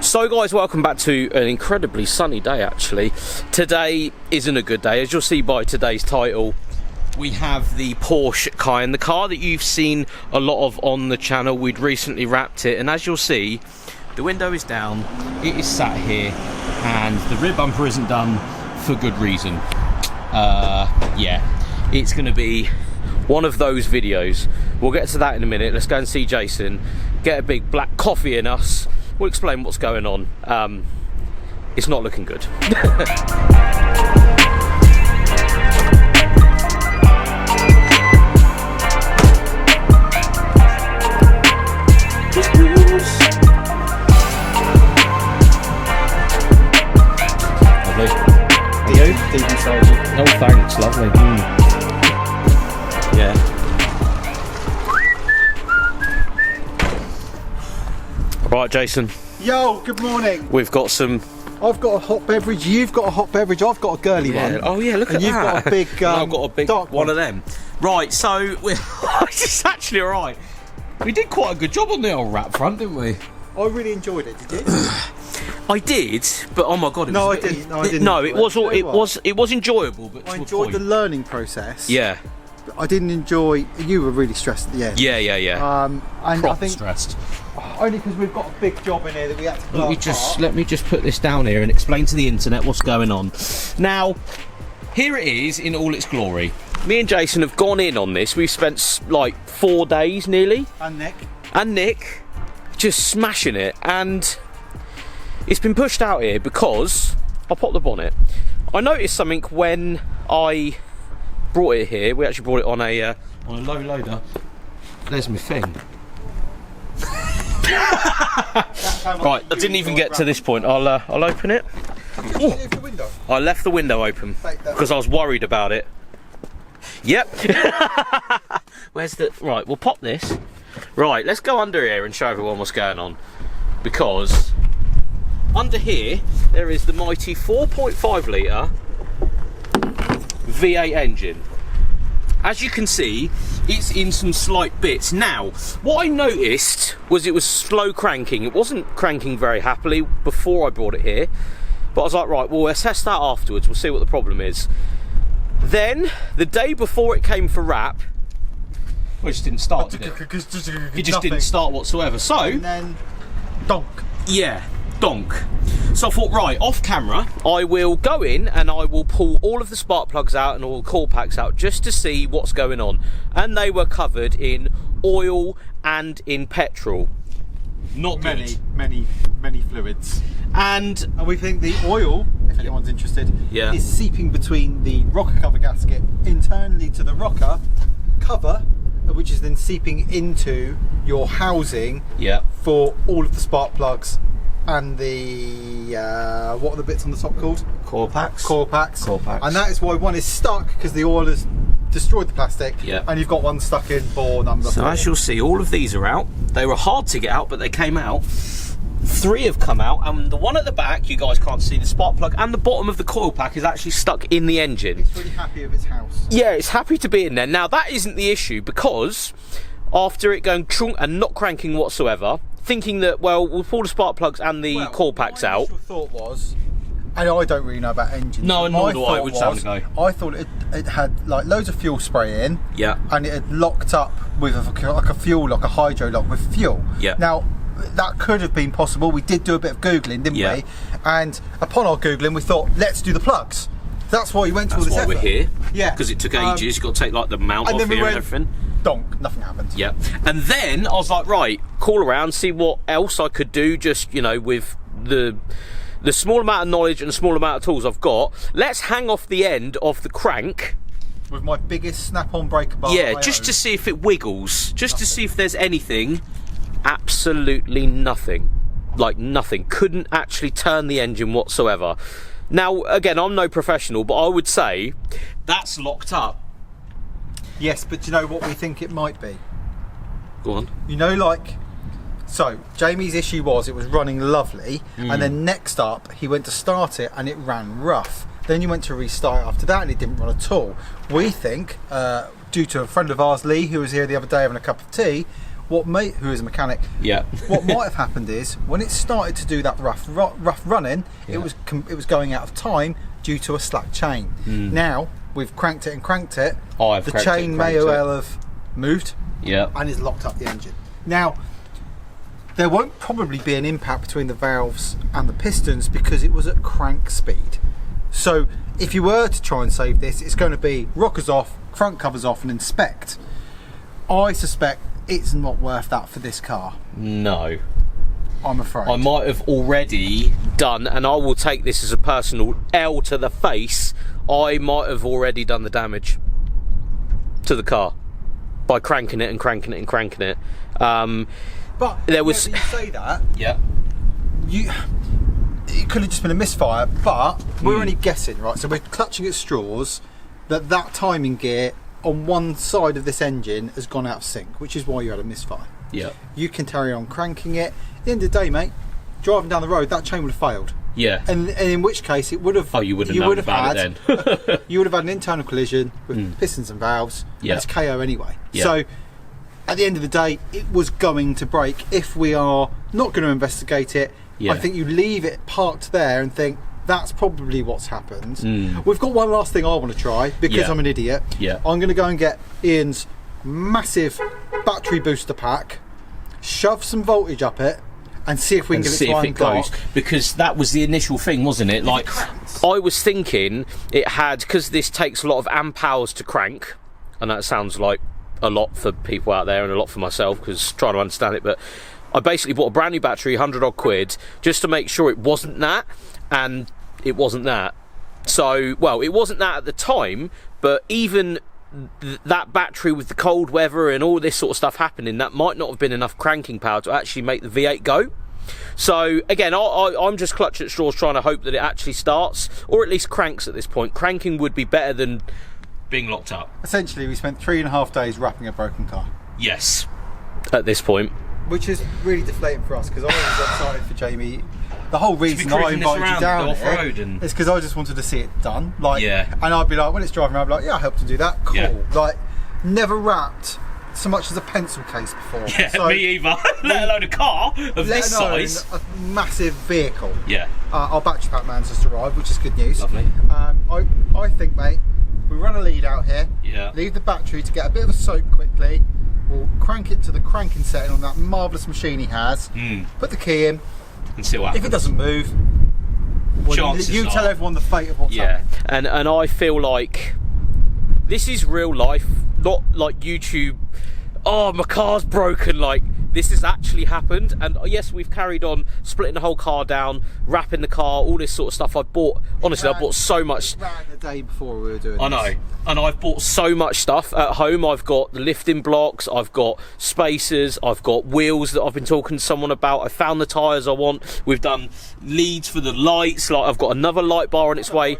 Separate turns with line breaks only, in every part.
So guys, welcome back to an incredibly sunny day actually. Today isn't a good day, as you'll see by today's title. We have the Porsche Cayenne, the car that you've seen a lot of on the channel. We'd recently wrapped it, and as you'll see, the window is down, it is sat here, and the rear bumper isn't done for good reason. Yeah, it's going to be one of those videos. We'll get to that in a minute. Let's go and see Jason, get a big black coffee in us. We'll explain what's going on. It's not looking good. No thanks, lovely. Yeah. Right, Jason.
Yo, good morning.
We've got some.
I've got a hot beverage. You've got a hot beverage. I've got a girly one.
Oh yeah, look at that.
You've got a big.
I've got a big
dark
one of them. Right, so it's actually alright. We did quite a good job on the old wrap front, didn't we?
I really enjoyed it. Did you?
I did, but oh my god,
I didn't. No, I didn't.
No, it was enjoyable, but
I enjoyed the learning process.
Yeah.
I didn't enjoy. You were really stressed at the end.
Yeah.
And I think
stressed.
Only because we've got a big job in here that we had to pull apart.
Let me just put this down here and explain to the internet what's going on. Now, here it is in all its glory. Me and Jason have gone in on this. We've spent like 4 days nearly. And Nick just smashing it, and it's been pushed out here because I'll pop the bonnet. I noticed something when I brought it here. We actually brought it on a low loader. There's my thing. Right, I didn't even get to this point. I'll open it.
Did you leave the window?
I left the window open because I was worried about it. Yep. Where's the... Right, we'll pop this. Right, let's go under here and show everyone what's going on. Because under here, there is the mighty 4.5 litre V8 engine. As you can see, it's in some slight bits. Now, what I noticed was it was slow cranking. It wasn't cranking very happily before I brought it here. But I was like, right, we'll assess that afterwards. We'll see what the problem is. Then, the day before it came for wrap, well, it just didn't start, did it? It just didn't start whatsoever. So,
and then, donk.
Yeah, donk. So I thought, right, off camera, I will go in and I will pull all of the spark plugs out and all the coil packs out just to see what's going on. And they were covered in oil and in petrol. Not
many fluids.
And
we think the oil, if anyone's interested,
yeah,
is seeping between the rocker cover gasket internally to the rocker cover, which is then seeping into your housing,
yeah, for
all of the spark plugs and the what are the bits on the top called?
Coil packs.
Coil packs.
Coil packs.
And that is why one is stuck, because the oil has destroyed the plastic.
Yeah.
And you've got one stuck in for number 4.
As you'll see, all of these are out. They were hard to get out, but they came out. 3 have come out, and the one at the back, you guys can't see, the spark plug and the bottom of the coil pack is actually stuck in the engine.
It's really happy with its house.
Yeah, it's happy to be in there. Now, that isn't the issue, because after it going trunk and not cranking whatsoever, thinking that, well, we'll pull the spark plugs and the coil packs out.
My initial thought was, and I don't really know about engines.
No, nor do I. Which time to go?
I thought it had like loads of fuel spray in.
Yeah.
And it had locked up with like a fuel lock, a hydro lock with fuel.
Yeah.
Now, that could have been possible. We did do a bit of Googling, didn't we? And upon our Googling, we thought, let's do the plugs. That's why we went to all this effort.
That's why we're here.
Yeah.
Because it took ages. You've got to take like the mount off here and everything.
Donk, nothing happened.
Yeah. And then I was like, right, call around, see what else I could do, just, you know, with the small amount of knowledge and the small amount of tools I've got. Let's hang off the end of the crank.
With my biggest snap-on breaker bar.
Yeah, just to see if it wiggles. Just to see if there's anything. Absolutely nothing. Like nothing. Couldn't actually turn the engine whatsoever. Now, again, I'm no professional, but I would say that's locked up.
Yes, but you know what we think it might be?
Go on.
You know, like, so Jamie's issue was it was running lovely, and then next up he went to start it and it ran rough. Then you went to restart after that and it didn't run at all. We think, due to a friend of ours, Lee, who was here the other day having a cup of tea, who is a mechanic.
Yeah.
What might have happened is when it started to do that rough running, it was going out of time due to a slack chain. Now we've cranked it. The chain may well have moved.
Yeah.
And it's locked up the engine. Now there won't probably be an impact between the valves and the pistons because it was at crank speed. So if you were to try and save this, it's going to be rockers off, front covers off, and inspect. I suspect it's not worth that for this car.
No.
I'm afraid.
I might have already done, and I will take this as a personal L to the face, I might have already done the damage to the car by cranking it and cranking it and cranking it.
But
there was...
you say that.
Yeah.
It could have just been a misfire, but we're only guessing, right? So we're clutching at straws that timing gear on one side of this engine has gone out of sync, which is why you had a misfire.
Yeah.
You can carry on cranking it. At the end of the day, mate, driving down the road, that chain would have failed.
Yeah.
And in which case it would have...
Oh, you would have known about it then.
You would have had an internal collision with pistons and valves.
Yeah.
And it's KO anyway.
Yeah.
So at the end of the day, it was going to break. If we are not going to investigate it, I think you leave it parked there and think, that's probably what's happened. We've got one last thing I want to try because I'm an idiot.
Yeah.
I'm going to go and get Ian's massive battery booster pack, shove some voltage up it, and see if we can get it to 9 o'clock.
Because that was the initial thing, wasn't it? Like, I was thinking it had, because this takes a lot of amp hours to crank, and that sounds like a lot for people out there and a lot for myself because trying to understand it, but I basically bought a brand new battery, 100 odd quid, just to make sure it wasn't that, and it wasn't that. So, well, it wasn't that at the time, but even that battery with the cold weather and all this sort of stuff happening, that might not have been enough cranking power to actually make the V8 go. So again, I'm just clutching at straws trying to hope that it actually starts, or at least cranks at this point. Cranking would be better than being locked up.
Essentially, we spent 3.5 days wrapping a broken car.
Yes, at this point.
Which is really deflating for us because I was excited for Jamie. The whole reason I invited you down here is because I just wanted to see it done. Like, and I'd be like, when it's driving around, I'd be like, yeah, I helped to do that. Cool. Yeah. Like, never wrapped so much as a pencil case before. Yeah, so,
me either. Let alone a car of this size.
A massive vehicle.
Yeah.
Our battery pack man's just arrived, which is good news.
Lovely.
I think, mate, we run a lead out here.
Yeah.
Leave the battery to get a bit of a soak quickly. We'll crank it to the cranking setting on that marvellous machine he has. Put the key in.
And see what happens.
If it doesn't move, well, you tell everyone the fate of what's happening.
And I feel like this is real life, not like YouTube. Oh, my car's broken. Like, this has actually happened. And yes, we've carried on splitting the whole car down, wrapping the car, all this sort of stuff. I bought so much.
Ran the day before we were doing
I know.
This.
And I've bought so much stuff at home. I've got the lifting blocks, I've got spacers, I've got wheels that I've been talking to someone about. I found the tyres I want. We've done leads for the lights. Like, I've got another light bar on its way.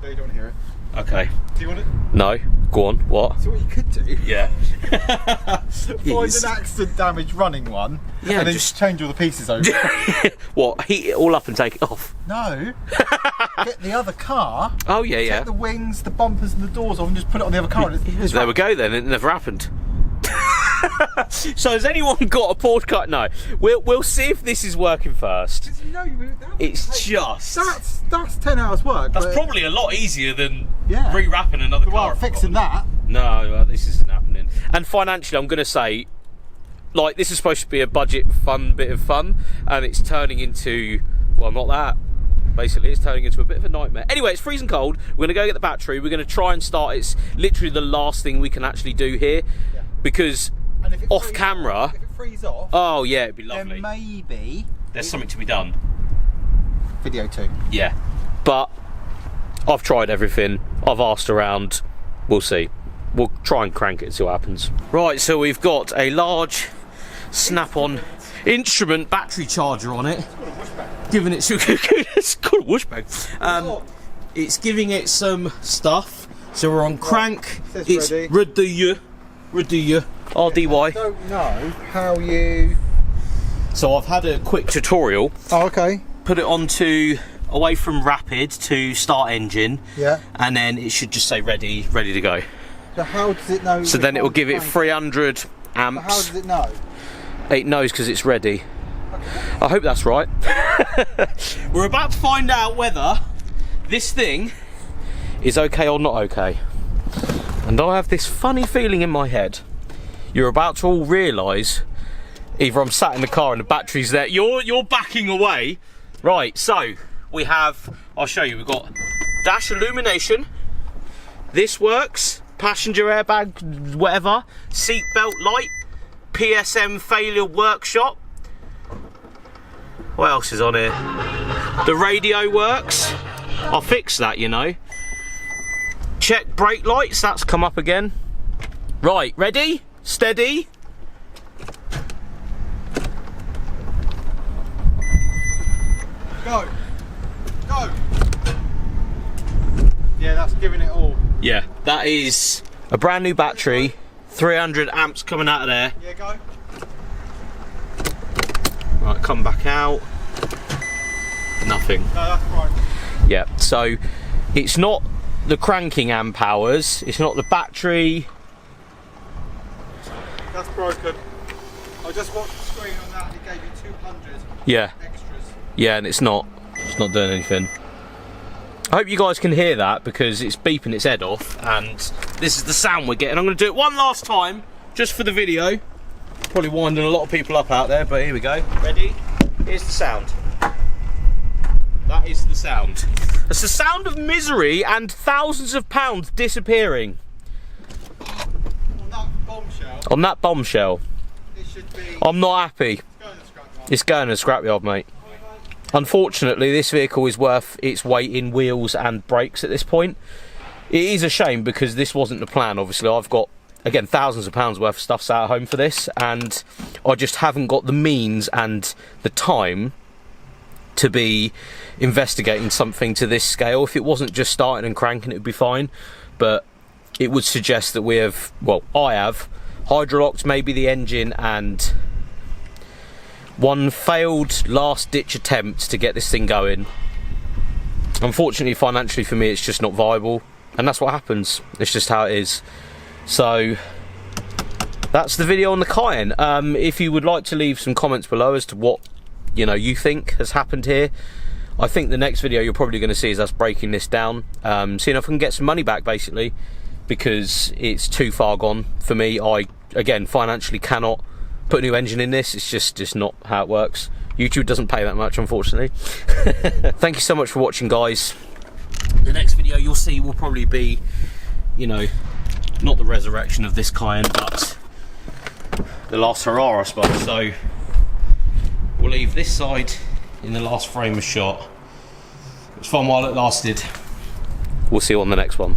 No, you don't want to hear it.
Okay.
Do you want it?
No. Go on. What?
So what you could do?
Yeah.
Find an accident damage running one.
Yeah.
And then just change all the pieces over.
What? Heat it all up and take it off?
No. Get the other car.
Oh yeah,
take the wings, the bumpers, and the doors off, and just put it on the other car.
There we go. Then it never happened. So has anyone got a podcast? No. We'll see if this is working first.
No,
it's just
that's 10 hours work.
That's probably a lot easier than
yeah.
re-wrapping another car.
Fixing that.
No, this isn't happening. And financially, I'm going to say, like, this is supposed to be a budget fun bit of fun, and it's turning into, well, not that. Basically, it's turning into a bit of a nightmare. Anyway, it's freezing cold. We're going to go get the battery. We're going to try and start. It's literally the last thing we can actually do here, because off camera.
If it frees off.
Oh yeah, it'd be lovely.
Then maybe
there's something to be done.
Video 2.
Yeah, but I've tried everything. I've asked around. We'll see. We'll try and crank it and see what happens. Right, so we've got a large snap-on instrument battery charger on it. Giving it it's called a whoosh bag. It's giving it some stuff. So we're on crank. It's ready. RDY.
I don't know how you.
So I've had a quick tutorial.
Oh, okay.
Put it onto away from rapid to start engine.
Yeah.
And then it should just say ready to go.
So how does it know?
So then it will give it 300 amps.
But how does it know?
It knows because it's ready. I hope that's right. We're about to find out whether this thing is okay or not okay. And I have this funny feeling in my head. You're about to all realise either I'm sat in the car and the battery's there. You're backing away. Right, so we have, I'll show you, we've got dash illumination. This works. Passenger airbag, whatever. Seat belt light. PSM failure workshop. What else is on here? The radio works. I'll fix that, you know. Check brake lights, that's come up again. Right, ready? Steady.
Go. Go. Yeah, that's giving it all.
Yeah, that is a brand new battery. 300 amps coming out of there.
Yeah, go.
Right, come back out. Nothing.
No, that's right.
Yeah, so it's not the cranking amp hours, it's not the battery.
That's broken. I just watched the screen on that and it gave you 200
Yeah.
extras.
Yeah, and it's not doing anything. I hope you guys can hear that because it's beeping its head off and this is the sound we're getting. I'm going to do it one last time just for the video. Probably winding a lot of people up out there, but here we go. Ready? Here's the sound. That is the sound. It's the sound of misery and thousands of pounds disappearing.
On that bombshell,
On that bombshell.
it should be
I'm not happy.
going to scrapyard.
It's going to the scrapyard, mate. Unfortunately, this vehicle is worth its weight in wheels and brakes at this point. It is a shame because this wasn't the plan. Obviously, I've got, again, thousands of pounds worth of stuff sat at home for this, and I just haven't got the means and the time to be investigating something to this scale. If it wasn't just starting and cranking, it would be fine, but it would suggest that we have, well, I have hydrolocked maybe the engine and one failed last-ditch attempt to get this thing going. Unfortunately, financially for me, it's just not viable, and that's what happens. It's just how it is. So that's the video on the Cayenne. If you would like to leave some comments below as to what you think has happened here, I think the next video you're probably going to see is us breaking this down, seeing if I can get some money back, basically, because it's too far gone for me. I, again, financially cannot put a new engine in this. It's just not how it works. YouTube doesn't pay that much, unfortunately. Thank you so much for watching, guys. The next video you'll see will probably be, not the resurrection of this Cayenne, but the last hurrah, I suppose. So we'll leave this side in the last frame of shot. It was fun while it lasted. We'll see you on the next one.